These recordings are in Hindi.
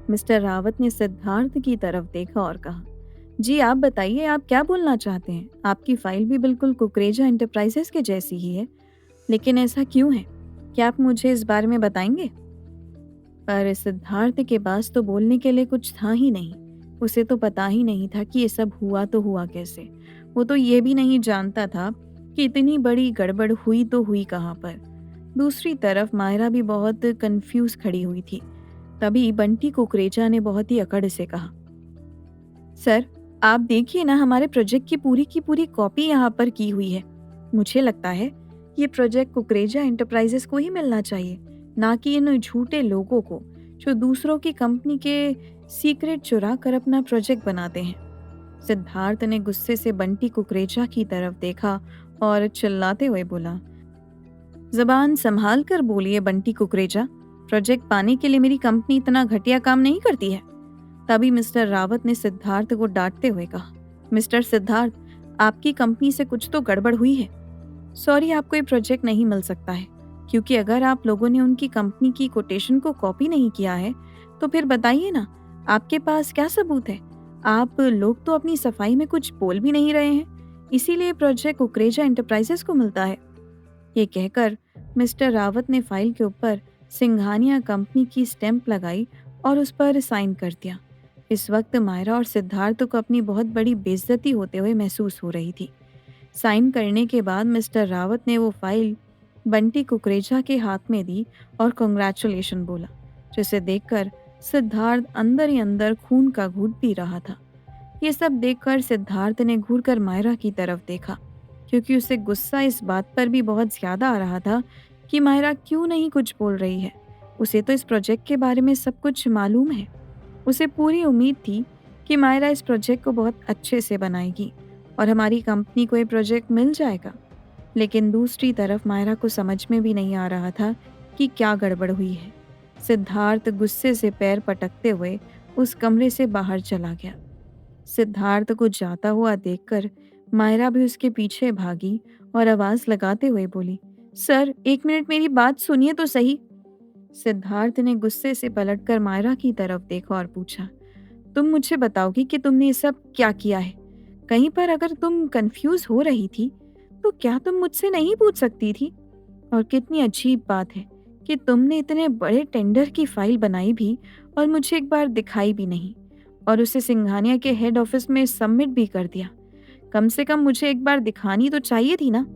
मिस्टर रावत ने सिद्धार्थ की तरफ देखा और कहा, जी आप बताइए, आप क्या बोलना चाहते हैं? आपकी फाइल भी बिल्कुल कुकरेजा एंटरप्राइजेस के जैसी ही है, लेकिन ऐसा क्यों है? क्या आप मुझे इस बारे में बताएंगे? पर सिद्धार्थ के पास तो बोलने के लिए कुछ था ही नहीं। उसे तो पता ही नहीं था कि ये सब हुआ तो हुआ कैसे। वो तो ये भी नहीं जानता था कि इतनी बड़ी गड़बड़ हुई तो हुई कहाँ पर। दूसरी तरफ मायरा भी बहुत कंफ्यूज खड़ी हुई थी। तभी बंटी कुकरेजा ने बहुत ही अकड़ से कहा, सर, आप देखिए ना, हमारे प्रोजेक्ट की पूरी कॉपी यहाँ पर की हुई है। मुझे लगता है ये प्रोजेक्ट कुकरेजा एंटरप्राइजेस को ही मिलना चाहिए, ना कि इन झूठे लोगों को जो दूसरों की कंपनी के सीक्रेट चुरा कर अपना प्रोजेक्ट बनाते हैं। सिद्धार्थ ने गुस्से से बंटी कुकरेजा की तरफ देखा और चिल्लाते हुए बोला, जबान संभाल कर बोलिए बंटी कुकरेजा। प्रोजेक्ट पाने के लिए मेरी कंपनी इतना घटिया काम नहीं करती है। तभी मिस्टर रावत ने सिद्धार्थ को डांटते हुए कहा, मिस्टर सिद्धार्थ, आपकी कंपनी से कुछ तो गड़बड़ हुई है। सॉरी, आपको ये प्रोजेक्ट नहीं मिल सकता है, क्योंकि अगर आप लोगों ने उनकी कंपनी की कोटेशन को कॉपी नहीं किया है तो फिर बताइए ना, आपके पास क्या सबूत है? आप लोग तो अपनी सफाई में कुछ बोल भी नहीं रहे हैं, इसीलिए प्रोजेक्ट कुकरेजा एंटरप्राइजेस को मिलता है। ये कहकर मिस्टर रावत ने फाइल के ऊपर सिंघानिया कंपनी की स्टैंप लगाई और उस पर साइन कर दिया। इस वक्त मायरा और सिद्धार्थ को अपनी बहुत बड़ी बेइज्जती होते हुए महसूस हो रही थी। साइन करने के बाद मिस्टर रावत ने वो फाइल बंटी कुकरेजा के हाथ में दी और कॉन्ग्रेचुलेशन बोला, जिसे देखकर सिद्धार्थ अंदर ही अंदर खून का घूंट पी रहा था। ये सब देखकर सिद्धार्थ ने घूरकर मायरा की तरफ देखा, क्योंकि उसे गुस्सा इस बात पर भी बहुत ज्यादा आ रहा था कि मायरा क्यों नहीं कुछ बोल रही है। उसे तो इस प्रोजेक्ट के बारे में सब कुछ मालूम है। उसे पूरी उम्मीद थी कि मायरा इस प्रोजेक्ट को बहुत अच्छे से बनाएगी और हमारी कंपनी को ये प्रोजेक्ट मिल जाएगा। लेकिन दूसरी तरफ मायरा को समझ में भी नहीं आ रहा था कि क्या गड़बड़ हुई है। सिद्धार्थ गुस्से से पैर पटकते हुए उस कमरे से बाहर चला गया। सिद्धार्थ को जाता हुआ देखकर मायरा भी उसके पीछे भागी और आवाज लगाते हुए बोली, सर, एक मिनट मेरी बात सुनिए तो सही। सिद्धार्थ ने गुस्से से पलटकर मायरा की तरफ देखा और पूछा, तुम मुझे बताओगी कि तुमने ये सब क्या किया है? कहीं पर अगर तुम कंफ्यूज हो रही थी तो क्या तुम मुझसे नहीं पूछ सकती थी? और कितनी अजीब बात है कि तुमने इतने बड़े टेंडर की फाइल बनाई भी और मुझे एक बार दिखाई भी नहीं, और उसे सिंघानिया के हेड ऑफिस में सबमिट भी कर दिया। कम से कम मुझे एक बार दिखानी तो चाहिए थी ना।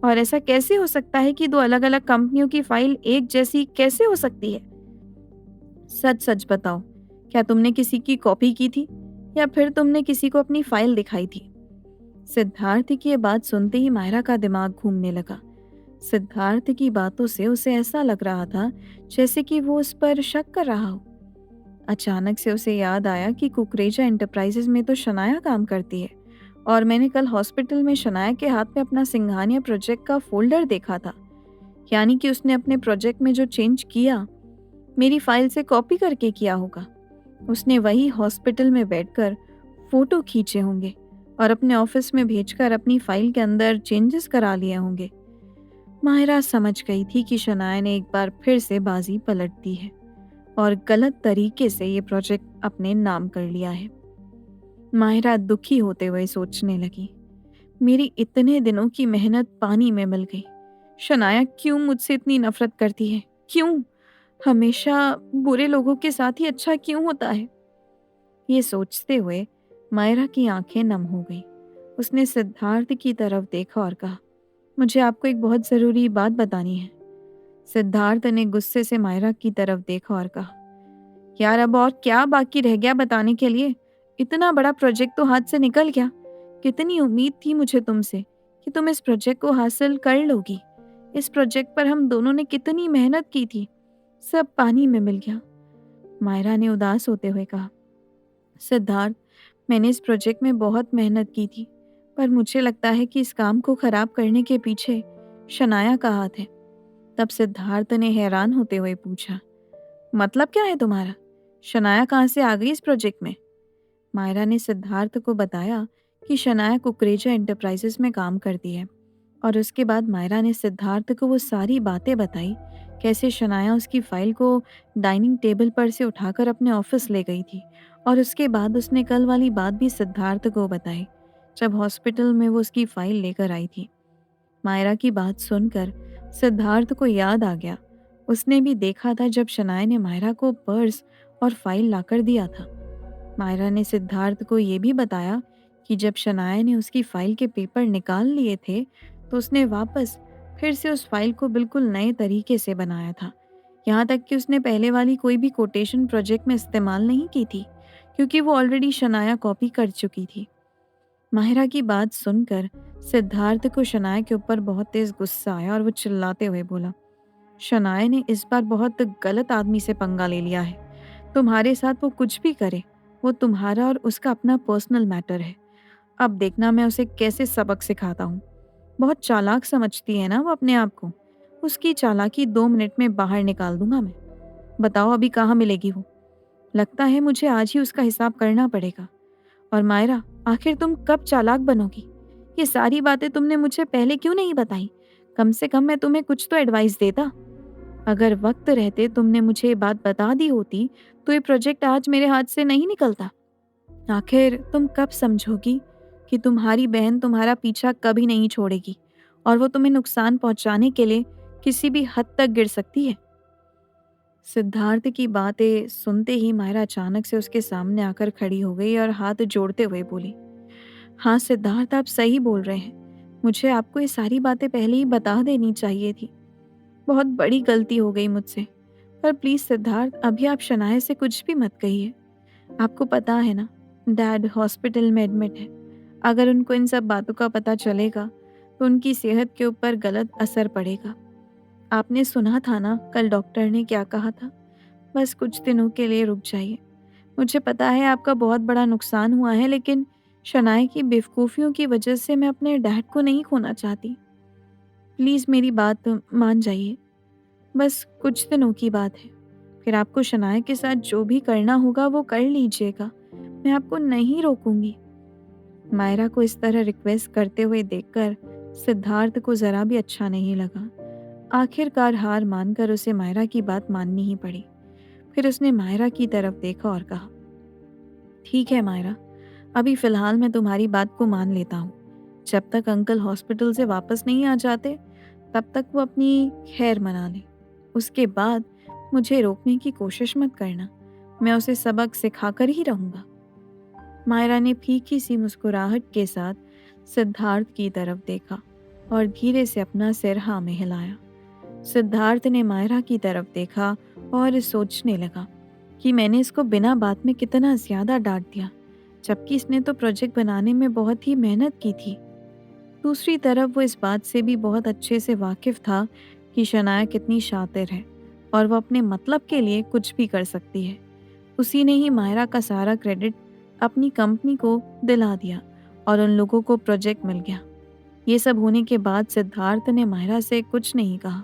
और ऐसा कैसे हो सकता है कि दो अलग अलग कंपनियों की फाइल एक जैसी कैसे हो सकती है? सच सच बताओ, क्या तुमने किसी की कॉपी की थी या फिर तुमने किसी को अपनी फाइल दिखाई थी? सिद्धार्थ की ये बात सुनते ही मायरा का दिमाग घूमने लगा। सिद्धार्थ की बातों से उसे ऐसा लग रहा था जैसे कि वो उस पर शक कर रहा हो। अचानक से उसे याद आया कि कुकरेजा एंटरप्राइजेज में तो शनाया काम करती है, और मैंने कल हॉस्पिटल में शनाया के हाथ में अपना सिंघानिया प्रोजेक्ट का फोल्डर देखा था। यानी कि उसने अपने प्रोजेक्ट में जो चेंज किया, मेरी फाइल से कॉपी करके किया होगा। उसने वही हॉस्पिटल में बैठकर फोटो खींचे होंगे और अपने ऑफिस में भेजकर अपनी फाइल के अंदर चेंजेस करा लिए होंगे। माहिरा समझ गई थी कि शनाया ने एक बार फिर से बाजी पलट दी है और गलत तरीके से ये प्रोजेक्ट अपने नाम कर लिया है। माहिरा दुखी होते हुए सोचने लगी, मेरी इतने दिनों की मेहनत पानी में मिल गई। शनाया क्यों मुझसे इतनी नफरत करती है? क्यों? हमेशा बुरे लोगों के साथ ही अच्छा क्यों होता है? ये सोचते हुए मायरा की आंखें नम हो गई। उसने सिद्धार्थ की तरफ देखा और कहा, मुझे आपको एक बहुत जरूरी बात बतानी है। सिद्धार्थ ने गुस्से से मायरा की तरफ देखा और कहा, यार, अब और क्या बाकी रह गया बताने के लिए? इतना बड़ा प्रोजेक्ट तो हाथ से निकल गया। कितनी उम्मीद थी मुझे तुमसे कि तुम इस प्रोजेक्ट को हासिल कर लोगी। इस प्रोजेक्ट पर हम दोनों ने कितनी मेहनत की थी, सब पानी में मिल गया। मायरा ने उदास होते हुए कहा, सिद्धार्थ, मैंने इस प्रोजेक्ट में बहुत मेहनत की थी, पर मुझे लगता है कि इस काम को खराब करने के पीछे शनाया का हाथ है। तब सिद्धार्थ ने हैरान होते हुए पूछा, मतलब क्या है तुम्हारा? शनाया कहाँ से आ गई इस प्रोजेक्ट में? मायरा ने सिद्धार्थ को बताया कि शनाया कुकरेजा एंटरप्राइजेस में काम करती है, और उसके बाद मायरा ने सिद्धार्थ को वो सारी बातें बताई कैसे शनाया उसकी फाइल को डाइनिंग टेबल पर से उठाकर अपने ऑफिस ले गई थी, और उसके बाद उसने कल वाली बात भी सिद्धार्थ को बताई जब हॉस्पिटल में वो उसकी फाइल लेकर आई थी। मायरा की बात सुनकर सिद्धार्थ को याद आ गया। उसने भी देखा था जब शनाया ने मायरा को पर्स और फाइल लाकर दिया था। मायरा ने सिद्धार्थ को ये भी बताया कि जब शनाया ने उसकी फाइल के पेपर निकाल लिए थे तो उसने वापस फिर से उस फाइल को बिल्कुल नए तरीके से बनाया था। यहाँ तक कि उसने पहले वाली कोई भी कोटेशन प्रोजेक्ट में इस्तेमाल नहीं की थी, क्योंकि वो ऑलरेडी शनाया कॉपी कर चुकी थी। माहिरा की बात सुनकर सिद्धार्थ को शनाया के ऊपर बहुत तेज गुस्सा आया और वो चिल्लाते हुए बोला, शनाया ने इस बार बहुत गलत आदमी से पंगा ले लिया है। तुम्हारे साथ वो कुछ भी करे, वो तुम्हारा और उसका अपना पर्सनल मैटर है। अब देखना मैं उसे कैसे सबक सिखाता हूँ। बहुत चालाक समझती है ना वो अपने आप को। उसकी चालाकी 2 मिनट में बाहर निकाल दूंगा मैं। बताओ अभी कहाँ मिलेगी वो? लगता है मुझे आज ही उसका हिसाब करना पड़ेगा। और मायरा, आखिर तुम कब चालाक बनोगी? ये सारी बातें तुमने मुझे पहले क्यों नहीं बताई? कम से कम मैं तुम्हें कुछ तो एडवाइस देता। अगर वक्त रहते तुमने मुझे ये बात बता दी होती तो ये प्रोजेक्ट आज मेरे हाथ से नहीं निकलता। आखिर तुम कब समझोगी कि तुम्हारी बहन तुम्हारा पीछा कभी नहीं छोड़ेगी और वो तुम्हें नुकसान पहुंचाने के लिए किसी भी हद तक गिर सकती है? सिद्धार्थ की बातें सुनते ही मायरा अचानक से उसके सामने आकर खड़ी हो गई और हाथ जोड़ते हुए बोली, हाँ सिद्धार्थ, आप सही बोल रहे हैं। मुझे आपको ये सारी बातें पहले ही बता देनी चाहिए थी। बहुत बड़ी गलती हो गई मुझसे। पर प्लीज सिद्धार्थ, अभी आप शनाया से कुछ भी मत कहिए। आपको पता है ना, डैड हॉस्पिटल में एडमिट है। अगर उनको इन सब बातों का पता चलेगा तो उनकी सेहत के ऊपर गलत असर पड़ेगा। आपने सुना था ना कल डॉक्टर ने क्या कहा था? बस कुछ दिनों के लिए रुक जाइए। मुझे पता है आपका बहुत बड़ा नुकसान हुआ है, लेकिन शनाया की बेवकूफ़ियों की वजह से मैं अपने डैड को नहीं खोना चाहती। प्लीज़ मेरी बात मान जाइए। बस कुछ दिनों की बात है। फिर आपको शनाया के साथ जो भी करना होगा वो कर लीजिएगा। मैं आपको नहीं रोकूंगी। मायरा को इस तरह रिक्वेस्ट करते हुए देखकर सिद्धार्थ को ज़रा भी अच्छा नहीं लगा। आखिरकार हार मानकर उसे मायरा की बात माननी ही पड़ी। फिर उसने मायरा की तरफ देखा और कहा, ठीक है मायरा, अभी फ़िलहाल मैं तुम्हारी बात को मान लेता हूँ। जब तक अंकल हॉस्पिटल से वापस नहीं आ जाते तब तक वो अपनी खैर मना लें। उसके बाद मुझे रोकने की कोशिश मत करना। मैं उसे सबक सिखाकर ही रहूँगा। मायरा ने फीकी सी मुस्कुराहट के साथ सिद्धार्थ की तरफ देखा और धीरे से अपना सिर हाँ में हिलाया। सिद्धार्थ ने मायरा की तरफ देखा और सोचने लगा कि मैंने इसको बिना बात में कितना ज्यादा डांट दिया, जबकि इसने तो प्रोजेक्ट बनाने में बहुत ही मेहनत की थी। दूसरी तरफ वो इस बात से भी बहुत अच्छे से वाकिफ था कि शनाया कितनी शातिर है और वो अपने मतलब के लिए कुछ भी कर सकती है। उसी ने ही मायरा का सारा क्रेडिट अपनी कंपनी को दिला दिया और उन लोगों को प्रोजेक्ट मिल गया। ये सब होने के बाद सिद्धार्थ ने मायरा से कुछ नहीं कहा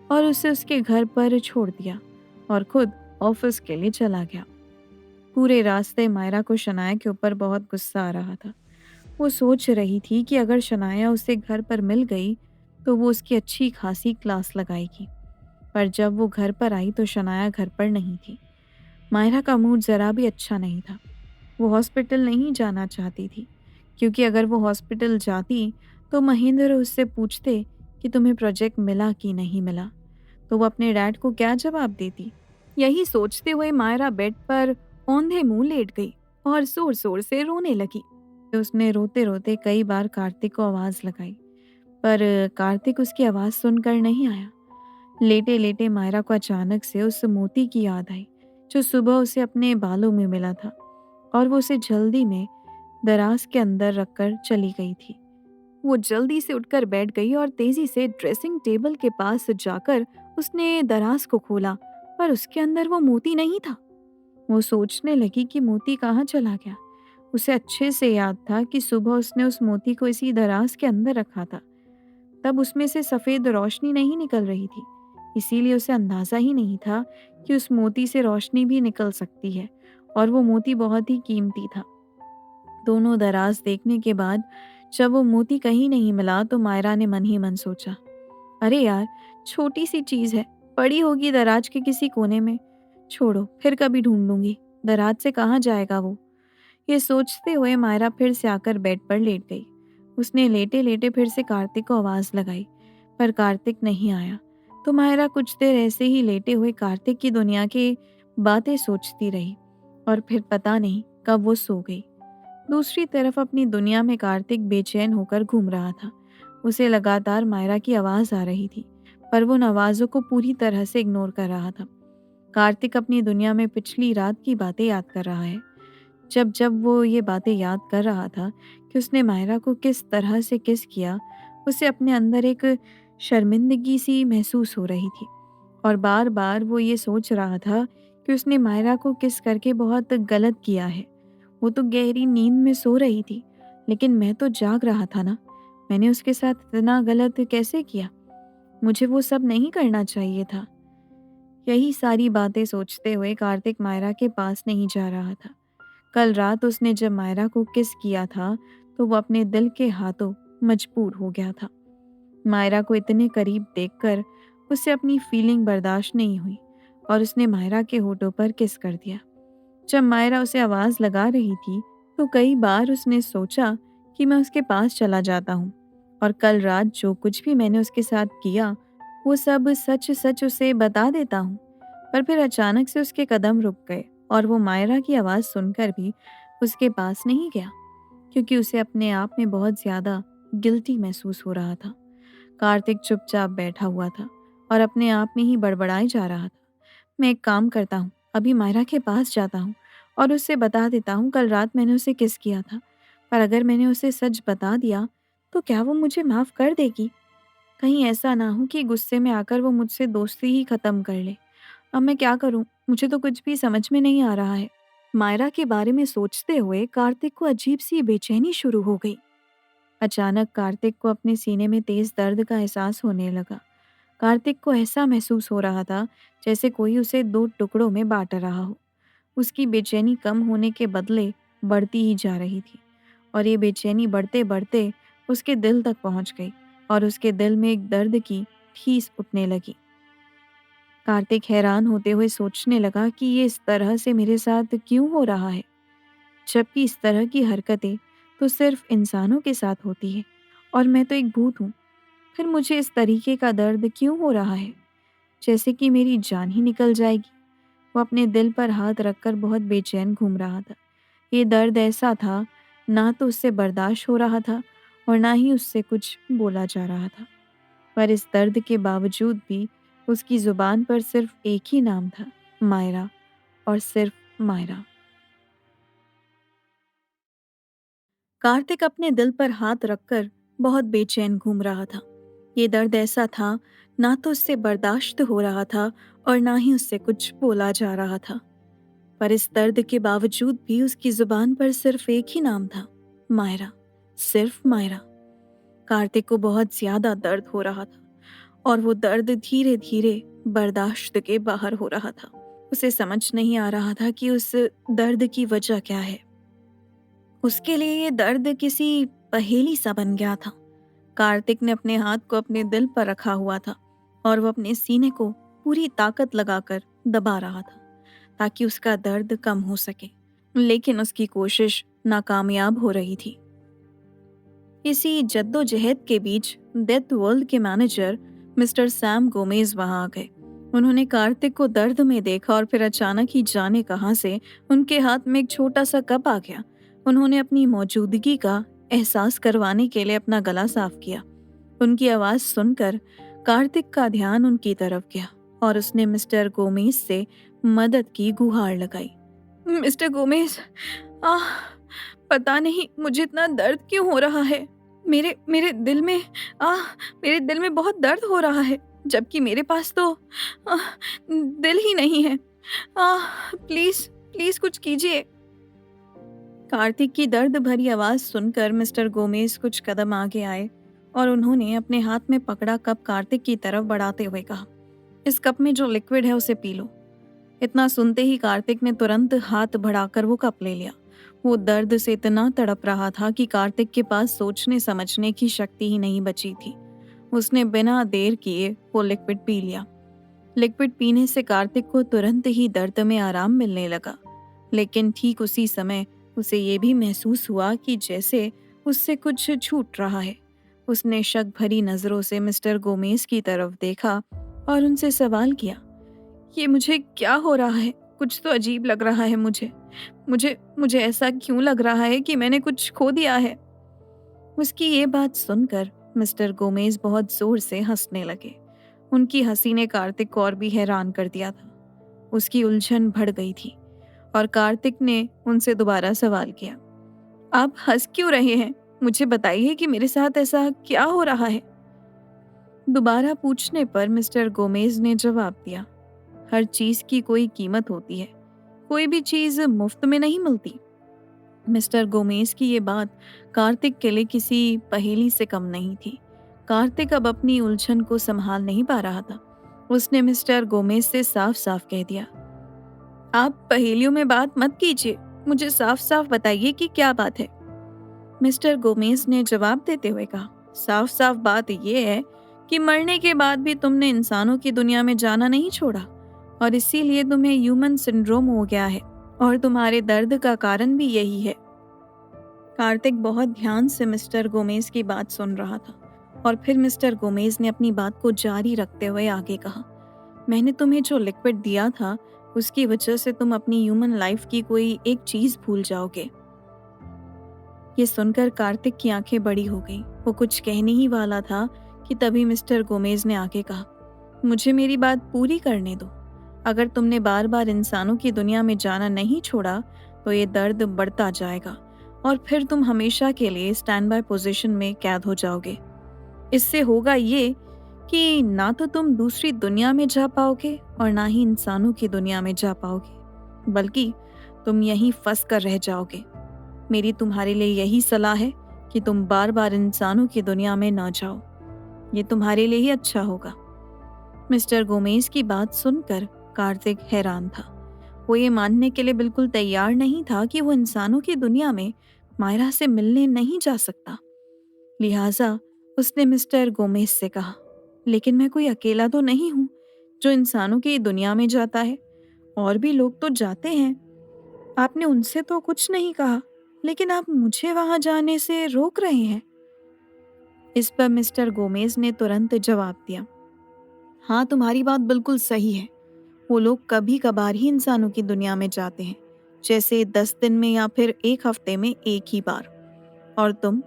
और उसे उसके घर पर छोड़ दिया और खुद ऑफिस के लिए चला गया। पूरे रास्ते मायरा को शनाया के ऊपर बहुत गुस्सा आ रहा था। वो सोच रही थी कि अगर शनाया उसे घर पर मिल गई तो वो उसकी अच्छी खासी क्लास लगाएगी। पर जब वो घर पर आई तो शनाया घर पर नहीं थी। मायरा का मूड ज़रा भी अच्छा नहीं था। वो हॉस्पिटल नहीं जाना चाहती थी, क्योंकि अगर वो हॉस्पिटल जाती तो महेंद्र उससे पूछते कि तुम्हें प्रोजेक्ट मिला कि नहीं मिला, तो वो अपने डैड को क्या जवाब देती। यही सोचते हुए मायरा बेड पर औंधे मुंह लेट गई और जोर जोर से रोने लगी। उसने रोते रोते कई बार कार्तिक को आवाज़ लगाई, पर कार्तिक उसकी आवाज़ सुनकर नहीं आया। लेटे लेटे मायरा को अचानक से उस मोती की याद आई जो सुबह उसे अपने बालों में मिला था, और वो उसे जल्दी में दराज के अंदर रखकर चली गई थी। वो जल्दी से उठकर बैठ गई और तेजी से ड्रेसिंग टेबल के पास जाकर उसने दराज को खोला, पर उसके अंदर वो मोती नहीं था। वो सोचने लगी कि मोती कहाँ चला गया। उसे अच्छे से याद था कि सुबह उसने उस मोती को इसी दराज के अंदर रखा था। तब उसमें से सफ़ेद रोशनी नहीं निकल रही थी, इसीलिए उसे अंदाज़ा ही नहीं था कि उस मोती से रोशनी भी निकल सकती है, और वो मोती बहुत ही कीमती था। दोनों दराज देखने के बाद जब वो मोती कहीं नहीं मिला तो मायरा ने मन ही मन सोचा, अरे यार, छोटी सी चीज़ है पड़ी होगी दराज के किसी कोने में। छोड़ो, फिर कभी ढूंढ लूंगी। दराज से कहाँ जाएगा वो? ये सोचते हुए मायरा फिर से आकर बेड पर लेट गई। उसने लेटे लेटे फिर से कार्तिक को आवाज लगाई, पर कार्तिक नहीं आया। तो मायरा कुछ देर ऐसे ही लेटे हुए कार्तिक की दुनिया की बातें सोचती रही, और फिर पता नहीं कब वो सो गई। दूसरी तरफ अपनी दुनिया में कार्तिक बेचैन होकर घूम रहा था। उसे लगातार मायरा की आवाज आ रही थी, पर वो उन आवाजों को पूरी तरह से इग्नोर कर रहा था। कार्तिक अपनी दुनिया में पिछली रात की बातें याद कर रहा है। जब जब वो ये बातें याद कर रहा था कि उसने मायरा को किस तरह से किस किया, उसे अपने अंदर एक शर्मिंदगी सी महसूस हो रही थी। और बार बार वो ये सोच रहा था कि उसने मायरा को किस करके बहुत गलत किया है। वो तो गहरी नींद में सो रही थी, लेकिन मैं तो जाग रहा था ना। मैंने उसके साथ इतना गलत कैसे किया? मुझे वो सब नहीं करना चाहिए था। यही सारी बातें सोचते हुए कार्तिक मायरा के पास नहीं जा रहा था। कल रात उसने जब मायरा को किस किया था, तो वो अपने दिल के हाथों मजबूर हो गया था। मायरा को इतने करीब देखकर उसे अपनी फीलिंग बर्दाश्त नहीं हुई, और उसने मायरा के होठों पर किस कर दिया। जब मायरा उसे आवाज लगा रही थी, तो कई बार उसने सोचा कि मैं उसके पास चला जाता हूँ, और कल रात जो कुछ भी मैंने उसके साथ किया वो सब सच सच उसे बता देता हूँ। पर फिर अचानक से उसके कदम रुक गए, और वो मायरा की आवाज़ सुनकर भी उसके पास नहीं गया, क्योंकि उसे अपने आप में बहुत ज़्यादा गिल्टी महसूस हो रहा था। कार्तिक चुपचाप बैठा हुआ था और अपने आप में ही बड़बड़ाए जा रहा था। मैं एक काम करता हूँ, अभी मायरा के पास जाता हूँ और उससे बता देता हूँ कल रात मैंने उसे किस किया था। पर अगर मैंने उसे सच बता दिया तो क्या वो मुझे माफ़ कर देगी? कहीं ऐसा ना हो कि गुस्से में आकर वो मुझसे दोस्ती ही ख़त्म कर ले। अब मैं क्या करूँ? मुझे तो कुछ भी समझ में नहीं आ रहा है। मायरा के बारे में सोचते हुए कार्तिक को अजीब सी बेचैनी शुरू हो गई। अचानक कार्तिक को अपने सीने में तेज दर्द का एहसास होने लगा। कार्तिक को ऐसा महसूस हो रहा था जैसे कोई उसे दो टुकड़ों में बांट रहा हो। उसकी बेचैनी कम होने के बदले बढ़ती ही जा रही थी, और ये बेचैनी बढ़ते बढ़ते उसके दिल तक पहुंच गई, और उसके दिल में एक दर्द की ठीस उठने लगी। कार्तिक हैरान होते हुए सोचने लगा कि ये इस तरह से मेरे साथ क्यों हो रहा है, जबकि इस तरह की हरकतें तो सिर्फ इंसानों के साथ होती है, और मैं तो एक भूत हूँ। फिर मुझे इस तरीके का दर्द क्यों हो रहा है, जैसे कि मेरी जान ही निकल जाएगी। वो अपने दिल पर हाथ रखकर बहुत बेचैन घूम रहा था। ये दर्द ऐसा था, ना तो उससे बर्दाश्त हो रहा था और ना ही उससे कुछ बोला जा रहा था। पर इस दर्द के बावजूद भी उसकी जुबान पर सिर्फ एक ही नाम था, मायरा, और सिर्फ मायरा। कार्तिक अपने दिल पर हाथ रखकर बहुत बेचैन घूम रहा था। ये दर्द ऐसा था, ना तो उससे बर्दाश्त हो रहा था और ना ही उससे कुछ बोला जा रहा था। पर इस दर्द के बावजूद भी उसकी जुबान पर सिर्फ एक ही नाम था, मायरा, सिर्फ मायरा। कार्तिक को बहुत ज्यादा दर्द हो रहा था, और वो दर्द धीरे धीरे बर्दाश्त के बाहर हो रहा था। उसे समझ नहीं आ रहा था कि उस दर्द की वजह क्या है। उसके लिए ये दर्द किसी पहेली सा बन गया था। कार्तिक ने अपने हाथ को अपने दिल पर रखा हुआ था, और वो अपने सीने को पूरी ताकत लगाकर दबा रहा था ताकि उसका दर्द कम हो सके, लेकिन उसकी कोशिश नाकामयाब हो रही थी। इसी जद्दोजहद के बीच डेथ वर्ल्ड के मैनेजर मिस्टर सैम गोमेज वहां आ गए। उन्होंने कार्तिक को दर्द में देखा, और फिर अचानक ही जाने कहां से उनके हाथ में एक छोटा सा कप आ गया। उन्होंने अपनी मौजूदगी का एहसास करवाने के लिए अपना गला साफ किया। उनकी आवाज सुनकर कार्तिक का ध्यान उनकी तरफ गया, और उसने मिस्टर गोमेज से मदद की गुहार लगाई। मिस्टर गोमेज, आह, पता नहीं मुझे इतना दर्द क्यों हो रहा है। मेरे मेरे दिल में आह मेरे दिल में बहुत दर्द हो रहा है, जबकि मेरे पास तो आह, दिल ही नहीं है। प्लीज प्लीज कुछ कीजिए। कार्तिक की दर्द भरी आवाज सुनकर मिस्टर गोमेज कुछ कदम आगे आए, और उन्होंने अपने हाथ में पकड़ा कप कार्तिक की तरफ बढ़ाते हुए कहा, इस कप में जो लिक्विड है उसे पी लो। इतना सुनते ही कार्तिक ने तुरंत हाथ बढ़ाकर वो कप ले लिया। वो दर्द से इतना तड़प रहा था कि कार्तिक के पास सोचने समझने की शक्ति ही नहीं बची थी। उसने बिना देर किए वो लिक्विड पी लिया। लिक्विड पीने से कार्तिक को तुरंत ही दर्द में आराम मिलने लगा, लेकिन ठीक उसी समय उसे ये भी महसूस हुआ कि जैसे उससे कुछ छूट रहा है। उसने शक भरी नजरों से मिस्टर गोमेज की तरफ देखा और उनसे सवाल किया, ये मुझे क्या हो रहा है? कुछ तो अजीब लग रहा है मुझे। मुझे मुझे ऐसा क्यों लग रहा है कि मैंने कुछ खो दिया है? उसकी ये बात सुनकर मिस्टर गोमेज बहुत जोर से हंसने लगे। उनकी हंसी ने कार्तिक को और भी हैरान कर दिया था। उसकी उलझन बढ़ गई थी और कार्तिक ने उनसे दोबारा सवाल किया, आप हंस क्यों रहे हैं? मुझे बताइए कि मेरे साथ ऐसा क्या हो रहा है? दोबारा पूछने पर मिस्टर गोमेज ने जवाब दिया, हर चीज की कोई कीमत होती है, कोई भी चीज मुफ्त में नहीं मिलती। मिस्टर गोमेज की ये बात कार्तिक के लिए किसी पहेली से कम नहीं थी। कार्तिक अब अपनी उलझन को संभाल नहीं पा रहा था। उसने मिस्टर गोमेज से साफ साफ कह दिया, आप पहेलियों में बात मत कीजिए, मुझे साफ साफ बताइए कि क्या बात है। मिस्टर गोमेज ने जवाब देते हुए कहा, साफ साफ बात यह है कि मरने के बाद भी तुमने इंसानों की दुनिया में जाना नहीं छोड़ा और इसीलिए तुम्हें ह्यूमन सिंड्रोम हो गया है और तुम्हारे दर्द का कारण भी यही है। कार्तिक बहुत ध्यान से मिस्टर गोमेज की बात सुन रहा था और फिर मिस्टर गोमेज ने अपनी बात को जारी रखते हुए आगे कहा, मैंने तुम्हें जो लिक्विड दिया था उसकी वजह से तुम अपनी ह्यूमन लाइफ की कोई एक चीज भूल जाओगे। ये सुनकर कार्तिक की आंखें बड़ी हो गईं। वो कुछ कहने ही वाला था कि तभी मिस्टर गोमेज ने आगे कहा, मुझे मेरी बात पूरी करने दो। अगर तुमने बार बार इंसानों की दुनिया में जाना नहीं छोड़ा तो ये दर्द बढ़ता जाएगा और फिर तुम हमेशा के लिए स्टैंड बाय पोजीशन में कैद हो जाओगे। इससे होगा ये कि ना तो तुम दूसरी दुनिया में जा पाओगे और ना ही इंसानों की दुनिया में जा पाओगे, बल्कि तुम यहीं फंस कर रह जाओगे। मेरी तुम्हारे लिए यही सलाह है कि तुम बार बार इंसानों की दुनिया में ना जाओ, ये तुम्हारे लिए ही अच्छा होगा। मिस्टर गोमेज की बात सुनकर कार्तिक हैरान था। वो ये मानने के लिए बिल्कुल तैयार नहीं था कि वो इंसानों की दुनिया में मायरा से मिलने नहीं जा सकता। लिहाजा उसने मिस्टर गोमेज से कहा, लेकिन मैं कोई अकेला तो नहीं हूँ जो इंसानों की दुनिया में जाता है, और भी लोग तो जाते हैं। आपने उनसे तो कुछ नहीं कहा, लेकिन आप मुझे वहां जाने से रोक रहे हैं। इस पर मिस्टर गोमेज ने तुरंत जवाब दिया, हाँ, तुम्हारी बात बिल्कुल सही है। वो लोग कभी कभार ही इंसानों की दुनिया में जाते हैं, जैसे 10 दिन में या फिर एक हफ्ते में एक ही बार। और तुम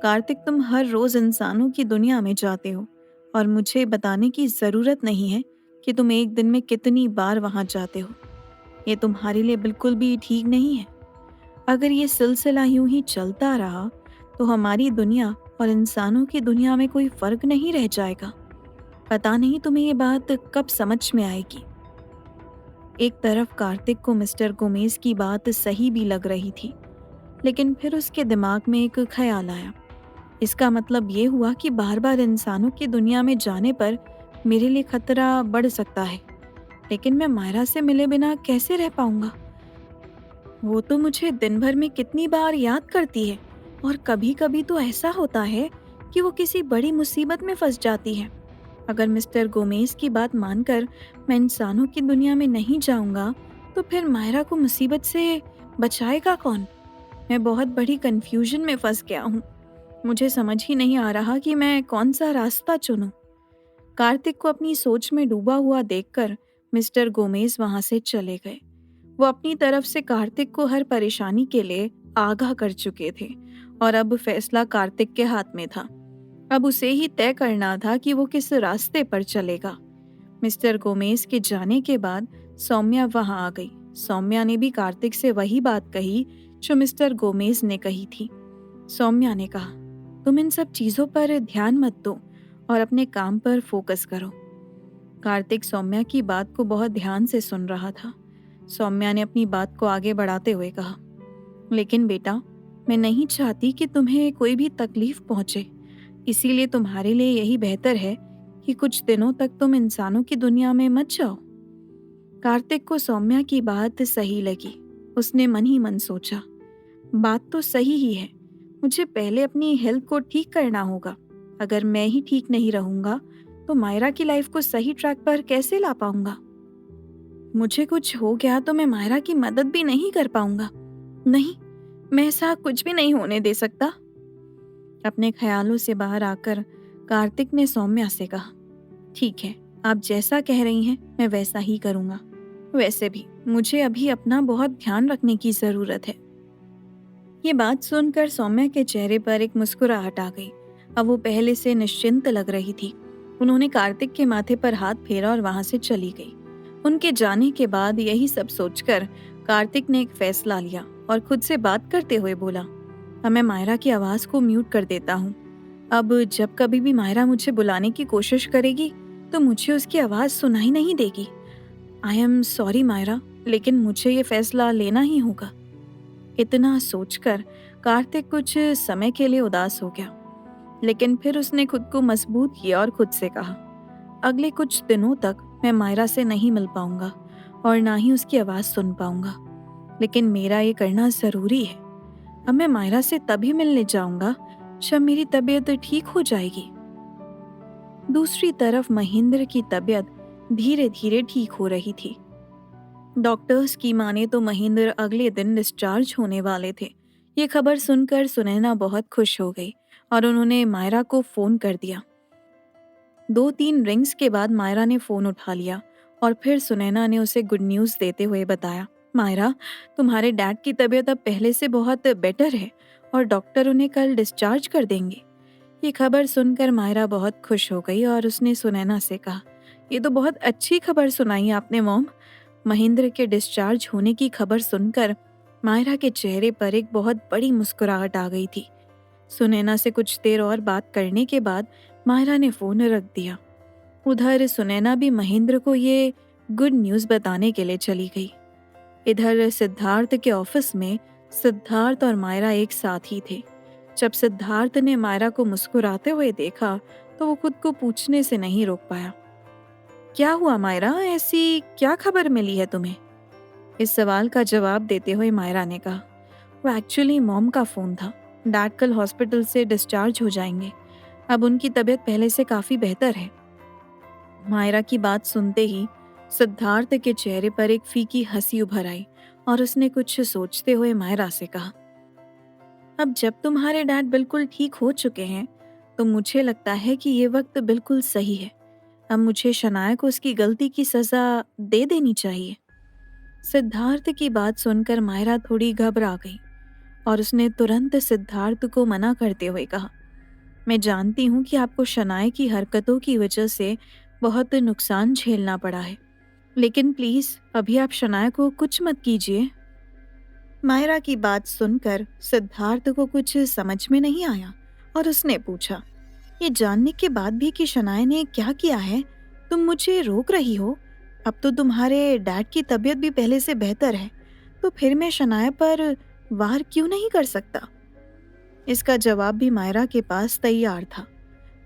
कार्तिक, तुम हर रोज इंसानों की दुनिया में जाते हो और मुझे बताने की जरूरत नहीं है कि तुम एक दिन में कितनी बार वहां जाते हो। ये तुम्हारे लिए बिल्कुल भी ठीक नहीं है। अगर ये सिलसिला यूं ही चलता रहा तो हमारी दुनिया और इंसानों की दुनिया में कोई फर्क नहीं रह जाएगा। पता नहीं तुम्हें ये बात कब समझ में आएगी। एक तरफ कार्तिक को मिस्टर गोमेज की बात सही भी लग रही थी, लेकिन फिर उसके दिमाग में एक ख्याल आया। इसका मतलब ये हुआ कि बार बार इंसानों की दुनिया में जाने पर मेरे लिए खतरा बढ़ सकता है, लेकिन मैं मायरा से मिले बिना कैसे रह पाऊंगा? वो तो मुझे दिन भर में कितनी बार याद करती है और कभी कभी तो ऐसा होता है कि वो किसी बड़ी मुसीबत में फंस जाती है। अगर मिस्टर गोमेज की बात मानकर मैं इंसानों की दुनिया में नहीं जाऊंगा तो फिर मायरा को मुसीबत से बचाएगा कौन? मैं बहुत बड़ी कंफ्यूजन में फंस गया हूँ। मुझे समझ ही नहीं आ रहा कि मैं कौन सा रास्ता चुनूं। कार्तिक को अपनी सोच में डूबा हुआ देखकर मिस्टर गोमेज वहां से चले गए। वो अपनी तरफ से कार्तिक को हर परेशानी के लिए आगाह कर चुके थे और अब फैसला कार्तिक के हाथ में था। अब उसे ही तय करना था कि वो किस रास्ते पर चलेगा। मिस्टर गोमेज के जाने के बाद सौम्या वहां आ गई। सौम्या ने भी कार्तिक से वही बात कही जो मिस्टर गोमेज ने कही थी। सौम्या ने कहा, तुम इन सब चीजों पर ध्यान मत दो और अपने काम पर फोकस करो। कार्तिक सौम्या की बात को बहुत ध्यान से सुन रहा था। सौम्या ने अपनी बात को आगे बढ़ाते हुए कहा, लेकिन बेटा, मैं नहीं चाहती कि तुम्हें कोई भी तकलीफ पहुंचे, इसीलिए तुम्हारे लिए यही बेहतर है कि कुछ दिनों तक तुम इंसानों की दुनिया में मत जाओ। कार्तिक को सौम्या की बात सही लगी। उसने मन ही मन सोचा, बात तो सही ही है, मुझे पहले अपनी हेल्थ को ठीक करना होगा। अगर मैं ही ठीक नहीं रहूंगा तो मायरा की लाइफ को सही ट्रैक पर कैसे ला पाऊंगा? मुझे कुछ हो गया तो मैं मायरा की मदद भी नहीं कर पाऊंगा। नहीं, मैं ऐसा कुछ भी नहीं होने दे सकता। अपने ख्यालों से बाहर आकर कार्तिक ने सौम्या से कहा, ठीक है, आप जैसा कह रही हैं मैं वैसा ही करूंगा। वैसे भी मुझे अभी अपना बहुत ध्यान रखने की जरूरत है। ये बात सुनकर सौम्या के चेहरे पर एक मुस्कुराहट आ गई। अब वो पहले से निश्चिंत लग रही थी। उन्होंने कार्तिक के माथे पर हाथ फेरा और वहां से चली गई। उनके जाने के बाद यही सब सोचकर कार्तिक ने एक फैसला लिया और खुद से बात करते हुए बोला, अब मैं मायरा की आवाज को म्यूट कर देता हूँ। अब जब कभी भी मायरा मुझे बुलाने की कोशिश करेगी तो मुझे उसकी आवाज सुनाई नहीं देगी। आई एम सॉरी मायरा, लेकिन मुझे ये फैसला लेना ही होगा। इतना सोचकर कार्तिक कुछ समय के लिए उदास हो गया, लेकिन फिर उसने खुद को मजबूत किया और खुद से कहा, अगले कुछ दिनों तक मैं मायरा से नहीं मिल पाऊंगा और ना ही उसकी आवाज सुन पाऊंगा, लेकिन मेरा ये करना जरूरी है। अब मैं मायरा से तभी मिलने जाऊंगा जब मेरी तबीयत ठीक हो जाएगी। दूसरी तरफ महेंद्र की तबीयत धीरे धीरे ठीक हो रही थी। डॉक्टर्स की माने तो महेंद्र अगले दिन डिस्चार्ज होने वाले थे। ये खबर सुनकर सुनैना बहुत खुश हो गई और उन्होंने मायरा को फोन कर दिया। 2-3 रिंग्स के बाद मायरा ने फोन उठा लिया और फिर सुनैना ने उसे गुड न्यूज़ देते हुए बताया, मायरा, तुम्हारे डैड की तबीयत अब पहले से बहुत बेटर है और डॉक्टर उन्हें कल डिस्चार्ज कर देंगे। ये खबर सुनकर मायरा बहुत खुश हो गई और उसने सुनैना से कहा, ये तो बहुत अच्छी खबर सुनाई आपने मॉम। महेंद्र के डिस्चार्ज होने की खबर सुनकर मायरा के चेहरे पर एक बहुत बड़ी मुस्कुराहट आ गई थी। सुनैना से कुछ देर और बात करने के बाद मायरा ने फोन रख दिया। उधर सुनैना भी महेंद्र को ये गुड न्यूज़ बताने के लिए चली गई। इधर सिद्धार्थ के ऑफिस में सिद्धार्थ और मायरा एक साथ ही थे। जब सिद्धार्थ ने मायरा को मुस्कुराते हुए देखा तो वो खुद को पूछने से नहीं रोक पाया, क्या हुआ मायरा, ऐसी क्या खबर मिली है तुम्हें? इस सवाल का जवाब देते हुए मायरा ने कहा, वो एक्चुअली मॉम का फोन था। डैड कल हॉस्पिटल से डिस्चार्ज हो जाएंगे। अब उनकी तबीयत पहले से काफी बेहतर है। मायरा की बात सुनते ही सिद्धार्थ के चेहरे पर एक फीकी हंसी उभर आई और उसने कुछ सोचते हुए मायरा से कहा, अब जब तुम्हारे डैड बिल्कुल ठीक हो चुके हैं तो मुझे लगता है कि ये वक्त बिल्कुल सही है। अब मुझे शनाया को उसकी गलती की सजा दे देनी चाहिए। सिद्धार्थ की बात सुनकर मायरा थोड़ी घबरा गई और उसने तुरंत सिद्धार्थ को मना करते हुए कहा, मैं जानती हूँ कि आपको शनाया की हरकतों की वजह से बहुत नुकसान झेलना पड़ा है, लेकिन प्लीज अभी आप शनाया को कुछ मत कीजिए। मायरा की बात सुनकर सिद्धार्थ को कुछ समझ में नहीं आया और उसने पूछा, ये जानने के बाद भी कि शनाया ने क्या किया है, तुम मुझे रोक रही हो? अब तो तुम्हारे डैड की तबीयत भी पहले से बेहतर है, तो फिर मैं शनाया पर वार क्यों नहीं कर सकता? इसका जवाब भी मायरा के पास तैयार था।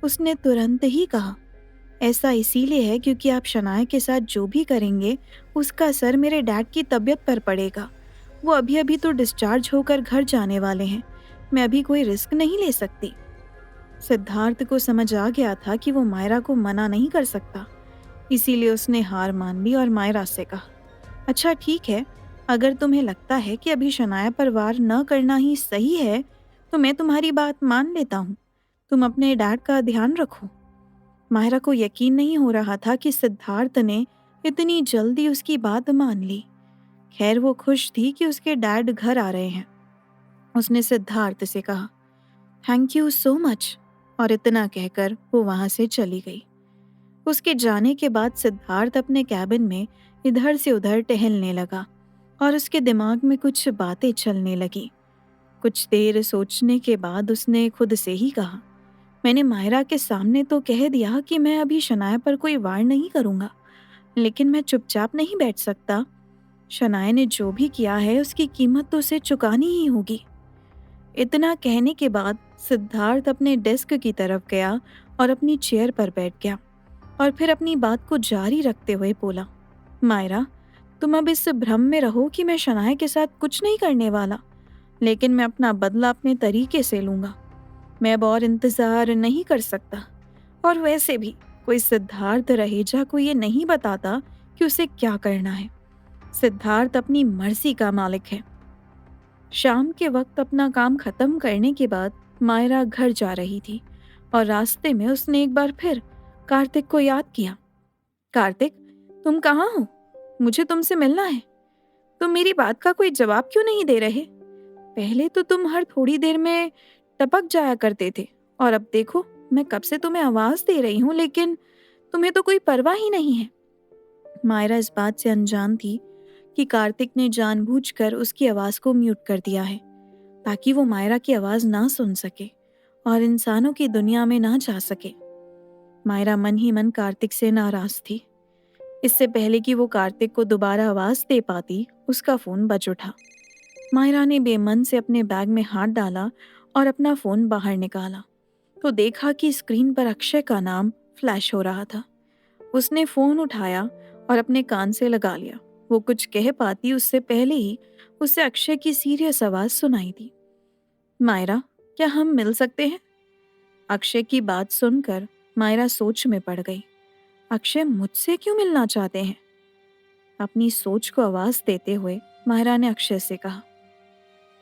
उसने तुरंत ही कहा, ऐसा इसीलिए है क्योंकि आप शनाया के साथ जो भी करेंगे उसका असर मेरे डैड की तबीयत पर पड़ेगा। वो अभी अभी तो डिस्चार्ज होकर घर जाने वाले हैं। मैं अभी कोई रिस्क नहीं ले सकती। सिद्धार्थ को समझ आ गया था कि वो मायरा को मना नहीं कर सकता, इसीलिए उसने हार मान ली और मायरा से कहा, अच्छा ठीक है, अगर तुम्हें लगता है कि अभी शनाया पर वार न करना ही सही है तो मैं तुम्हारी बात मान लेता हूँ। तुम अपने डैड का ध्यान रखो। मायरा को यकीन नहीं हो रहा था कि सिद्धार्थ ने इतनी जल्दी उसकी बात मान ली। खैर वो खुश थी कि उसके डैड घर आ रहे हैं। उसने सिद्धार्थ से कहा, थैंक यू सो मच, और इतना कहकर वो वहां से चली गई। उसके जाने के बाद सिद्धार्थ अपने कैबिन में इधर से उधर टहलने लगा और उसके दिमाग में कुछ बातें चलने लगी। कुछ देर सोचने के बाद उसने खुद से ही कहा, मैंने मायरा के सामने तो कह दिया कि मैं अभी शनाया पर कोई वार नहीं करूंगा, लेकिन मैं चुपचाप नहीं बैठ सकता। शनाया ने जो भी किया है उसकी कीमत तो उसे चुकानी ही होगी। इतना कहने के बाद सिद्धार्थ अपने डेस्क की तरफ गया और अपनी चेयर पर बैठ गया और फिर अपनी बात को जारी रखते हुए बोला, मायरा, तुम अब इस भ्रम में रहो कि मैं शनाया के साथ कुछ नहीं करने वाला, लेकिन मैं अपना बदला अपने तरीके से लूंगा। मैं अब और इंतजार नहीं कर सकता, और वैसे भी कोई सिद्धार्थ रहेजा को ये नहीं बताता कि उसे क्या करना है। सिद्धार्थ अपनी मर्जी का मालिक है। शाम के वक्त अपना काम खत्म करने के बाद मायरा घर जा रही थी और रास्ते में उसने एक बार फिर कार्तिक को याद किया। कार्तिक, तुम कहाँ हो? मुझे तुमसे मिलना है। तुम मेरी बात का कोई जवाब क्यों नहीं दे रहे? पहले तो तुम हर थोड़ी देर में टपक जाया करते थे और अब देखो, मैं कब से तुम्हें आवाज दे रही हूँ लेकिन तुम्हें तो कोई परवाह ही नहीं है। मायरा इस बात से अनजान थी कि कार्तिक ने जानबूझकर उसकी आवाज को म्यूट कर दिया है ताकि वो मायरा की आवाज ना सुन सके और इंसानों की दुनिया में ना जा सके। मायरा मन ही मन कार्तिक से नाराज थी। इससे पहले कि वो कार्तिक को दोबारा आवाज दे पाती, उसका फोन बज उठा। मायरा ने बेमन से अपने बैग में हाथ डाला और अपना फोन बाहर निकाला तो देखा कि स्क्रीन पर अक्षय का नाम फ्लैश हो रहा था। उसने फोन उठाया और अपने कान से लगा लिया। वो कुछ कह पाती उससे पहले ही उसे अक्षय की सीरियस आवाज सुनाई दी। मायरा, क्या हम मिल सकते हैं? अक्षय की बात सुनकर मायरा सोच में पड़ गई। अक्षय मुझसे क्यों मिलना चाहते हैं? अपनी सोच को आवाज देते हुए मायरा ने अक्षय से कहा,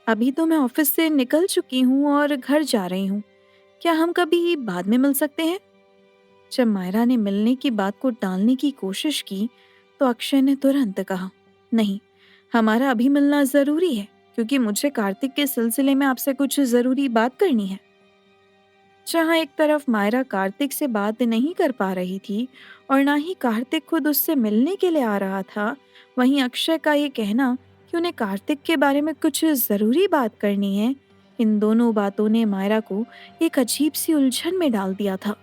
अभी तो मैं ऑफिस से निकल चुकी हूँ और घर जा रही हूँ। क्या हम कभी बाद में मिल सकते हैं? जब मायरा ने मिलने की बात को टालने की कोशिश की तो अक्षय ने तुरंत कहा, नहीं, हमारा अभी मिलना जरूरी है क्योंकि मुझे कार्तिक के सिलसिले में आपसे कुछ जरूरी बात करनी है। जहाँ एक तरफ मायरा कार्तिक से बात नहीं कर पा रही थी और ना ही कार्तिक खुद उससे मिलने के लिए आ रहा था, वहीं अक्षय का ये कहना कि उन्हें कार्तिक के बारे में कुछ जरूरी बात करनी है, इन दोनों बातों ने मायरा को एक अजीब सी उलझन में डाल दिया था।